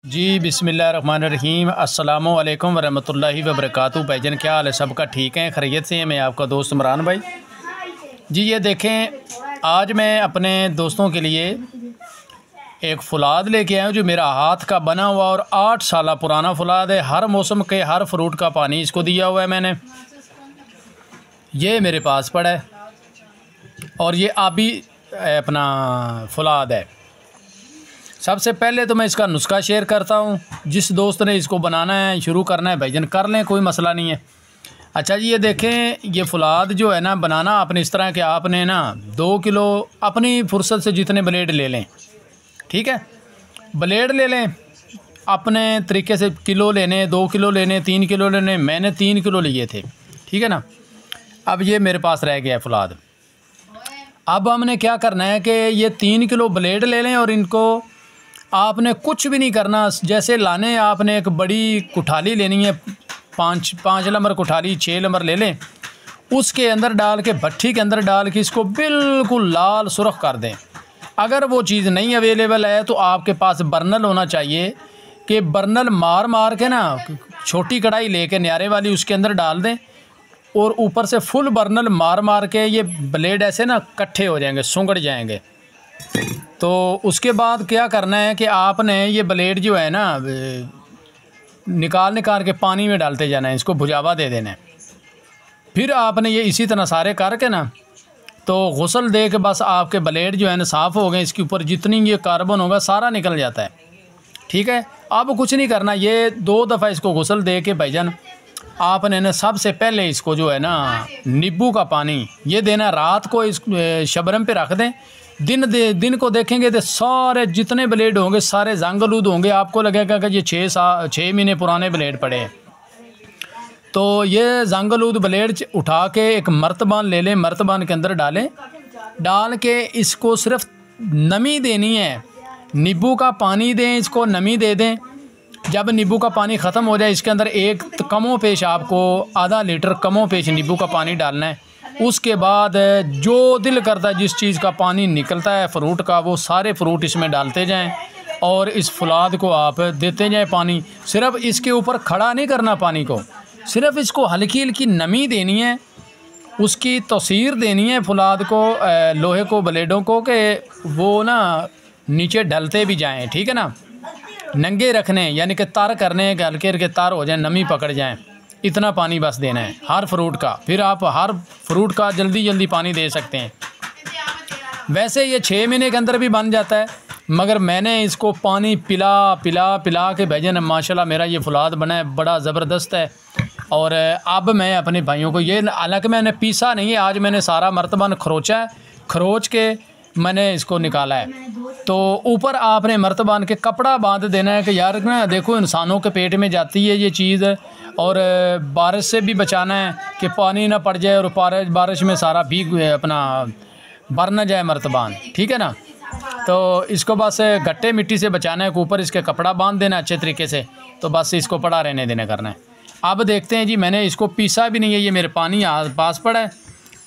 जी बिस्मिल्लाहिर्रहमानिर्रहीम अस्सलामु अलैकुम वरहमतुल्लाहि वबरकातुहू। भाईजान क्या हाल है? सबका ठीक है, खैरियत से है। मैं आपका दोस्त इमरान भाई। जी ये देखें, आज मैं अपने दोस्तों के लिए एक फ़ुलाद लेके आया हूँ जो मेरा हाथ का बना हुआ और 8 साल पुराना फ़ुलाद है। हर मौसम के हर फ्रूट का पानी इसको दिया हुआ है मैंने। ये मेरे पास पड़ा है और ये आबी अपना फ़ुलाद है। सबसे पहले तो मैं इसका नुस्खा शेयर करता हूँ। जिस दोस्त ने इसको बनाना है, शुरू करना है, भाईजान कर लें, कोई मसला नहीं है। अच्छा जी, ये देखें, ये फ़ुलाद जो है ना बनाना आपने इस तरह के, आपने ना 2 किलो अपनी फुर्सत से जितने ब्लेड ले लें, ठीक है, ब्लेड ले लें अपने तरीके से। किलो लेने, 2 किलो लेने, 3 किलो लेने। मैंने 3 किलो लिए थे, ठीक है ना। अब ये मेरे पास रह गया है फ़ुलाद। अब हमने क्या करना है कि ये 3 किलो ब्लेड ले लें और इनको आपने कुछ भी नहीं करना। जैसे लाने, आपने एक बड़ी कुठाली लेनी है, 5 नंबर कुठाली, 6 नंबर ले लें। उसके अंदर डाल के, भट्टी के अंदर डाल के इसको बिल्कुल लाल सुर्ख कर दें। अगर वो चीज़ नहीं अवेलेबल है तो आपके पास बर्नल होना चाहिए कि बर्नल मार मार के ना, छोटी कढ़ाई लेके न्यारे वाली, उसके अंदर डाल दें और ऊपर से फुल बर्नल मार मार के ये ब्लेड ऐसे ना इकट्ठे हो जाएंगे, सुंगड़ जाएंगे। तो उसके बाद क्या करना है कि आपने ये ब्लेड जो है ना निकाल के पानी में डालते जाना है, इसको भुजावा दे देना है। फिर आपने ये इसी तरह सारे करके ना तो गुसल दे के बस आपके ब्लेड जो है ना साफ़ हो गए। इसके ऊपर जितनी ये कार्बन होगा सारा निकल जाता है, ठीक है। अब कुछ नहीं करना, ये 2 दफ़ा इसको गुसल दे के भाईजान आपने ना सबसे पहले इसको जो है ना नींबू का पानी ये देना। रात को इस शबरम पे रख दें। दिन को देखेंगे तो सारे जितने ब्लेड होंगे सारे जंगलूद होंगे। आपको लगेगा कि ये 6 महीने पुराने ब्लेड पड़े हैं। तो ये जंगलूद ब्लेड उठा के एक मर्तबान ले लें, मर्तबान के अंदर डाल के इसको सिर्फ नमी देनी है। नींबू का पानी दें, इसको नमी दे दें। जब नींबू का पानी ख़त्म हो जाए, इसके अंदर एक कमो पेश आपको आधा लीटर कमो पेश नींबू का पानी डालना है। उसके बाद जो दिल करता है, जिस चीज़ का पानी निकलता है फ्रूट का, वो सारे फ्रूट इसमें डालते जाएं और इस फ़ुलाद को आप देते जाएं पानी। सिर्फ इसके ऊपर खड़ा नहीं करना पानी को, सिर्फ इसको हल्की हल्की नमी देनी है, उसकी तसीर देनी है फ़ुलाद को, लोहे को, ब्लेडों को, कि वो ना नीचे ढलते भी जाएँ, ठीक है ना। नंगे रखने यानी कि तार करने के, हल्के हल्के तार हो जाए, नमी पकड़ जाएँ, इतना पानी बस देना है हर फ्रूट का। फिर आप हर फ्रूट का जल्दी जल्दी पानी दे सकते हैं। वैसे ये 6 महीने के अंदर भी बन जाता है, मगर मैंने इसको पानी पिला के भाईजान माशाल्लाह मेरा ये फ़ुलाद बना है, बड़ा ज़बरदस्त है। और अब मैं अपने भाइयों को ये, हालांकि मैंने पीसा नहीं है, आज मैंने सारा मर्तबान खरोचा है, खरोच के मैंने इसको निकाला है। तो ऊपर आपने मर्तबान के कपड़ा बांध देना है कि यार ना देखो इंसानों के पेट में जाती है ये चीज़, और बारिश से भी बचाना है कि पानी ना पड़ जाए और बारिश में सारा भीग अपना भर ना जाए मर्तबान, ठीक है ना। तो इसको बस गट्टे मिट्टी से बचाना है कि ऊपर इसके कपड़ा बांध देना अच्छे तरीके से, तो बस इसको पड़ा रहने देना करना है। अब देखते हैं जी, मैंने इसको पीसा भी नहीं है, ये मेरे पानी पास पड़ा है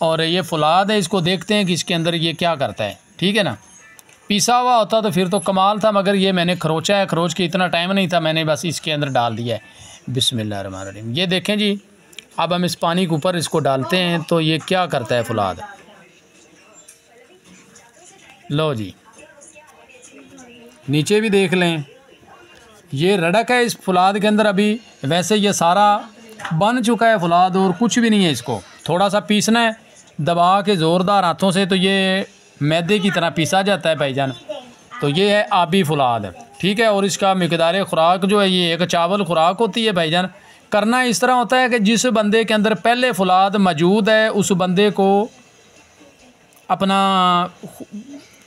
और ये फ़ुलाद है। इसको देखते हैं कि इसके अंदर ये क्या करता है, ठीक है ना। पीसा हुआ होता तो फिर तो कमाल था, मगर ये मैंने खरोचा है, खरोच के इतना टाइम नहीं था, मैंने बस इसके अंदर डाल दिया है। बिस्मिल्लाहिर्रहमानिर्रहीम। ये देखें जी, अब हम इस पानी के ऊपर इसको डालते हैं तो ये क्या करता है फ़ुलाद। लो जी, नीचे भी देख लें, ये रड़क है इस फ़ुलाद के अंदर अभी। वैसे ये सारा बन चुका है फ़ुलाद और कुछ भी नहीं है। इसको थोड़ा सा पीसना है दबा के ज़ोरदार हाथों से, तो ये मैदे की तरह पीसा जाता है भाईजान। तो ये है आबी फ़ुलाद, ठीक है। और इसका मिक़दार खुराक जो है ये एक चावल खुराक होती है भाईजान। करना इस तरह होता है कि जिस बंदे के अंदर पहले फ़ुलाद मौजूद है उस बंदे को अपना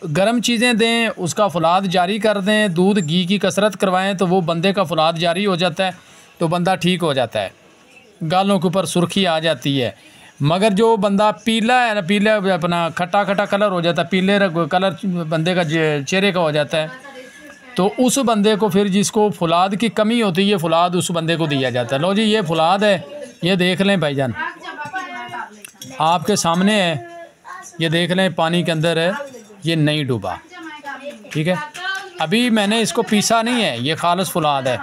गर्म चीज़ें दें, उसका फ़ुलाद जारी कर दें, दूध घी की कसरत करवाएं तो वो बंदे का फ़ुलाद जारी हो जाता है, तो बंदा ठीक हो जाता है, गालों के ऊपर सुर्खी आ जाती है। मगर जो बंदा पीला है ना, पीला अपना खट्टा खट्टा कलर हो जाता है, पीले कलर बंदे का चेहरे का हो जाता है, तो उस बंदे को फिर जिसको फ़ुलाद की कमी होती है फ़ुलाद उस बंदे को दिया जाता है। लो जी, ये फ़ुलाद है, ये देख लें भाईजान आपके सामने है, ये देख लें पानी के अंदर है, ये नहीं डूबा, ठीक है। अभी मैंने इसको पीसा नहीं है, ये खालिस फुलाद है।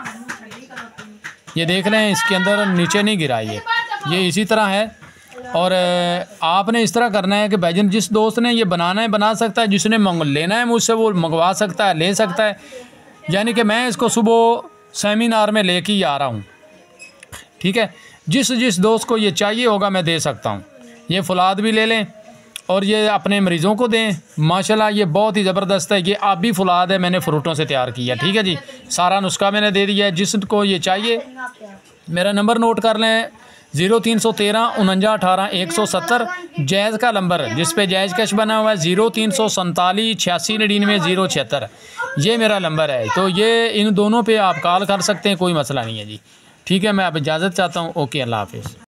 ये देख रहे हैं, इसके अंदर नीचे नहीं गिरा ये इसी तरह है। और आपने इस तरह करना है कि भाईजान जिस दोस्त ने ये बनाना है बना सकता है, जिसने लेना है मुझसे वो मंगवा सकता है, ले सकता है। यानी कि मैं इसको सुबह सेमिनार में लेके ही आ रहा हूँ, ठीक है। जिस दोस्त को ये चाहिए होगा मैं दे सकता हूँ। ये फुलाद भी ले लें और ये अपने मरीज़ों को दें। माशाल्लाह ये बहुत ही ज़बरदस्त है। ये आबी फुलाद है, मैंने फ्रूटों से तैयार किया, ठीक है जी। सारा नुस्खा मैंने दे दिया है। जिसको ये चाहिए मेरा नंबर नोट कर लें, 0313 49 18 170 जैज़ का नंबर जिस पे जैज़ कैश बना हुआ है, 0347 86 99 076 ये मेरा नंबर है। तो ये इन दोनों पे आप कॉल कर सकते हैं, कोई मसला नहीं है जी, ठीक है। मैं अब इजाज़त चाहता हूँ। ओके, अल्लाह हाफिज़।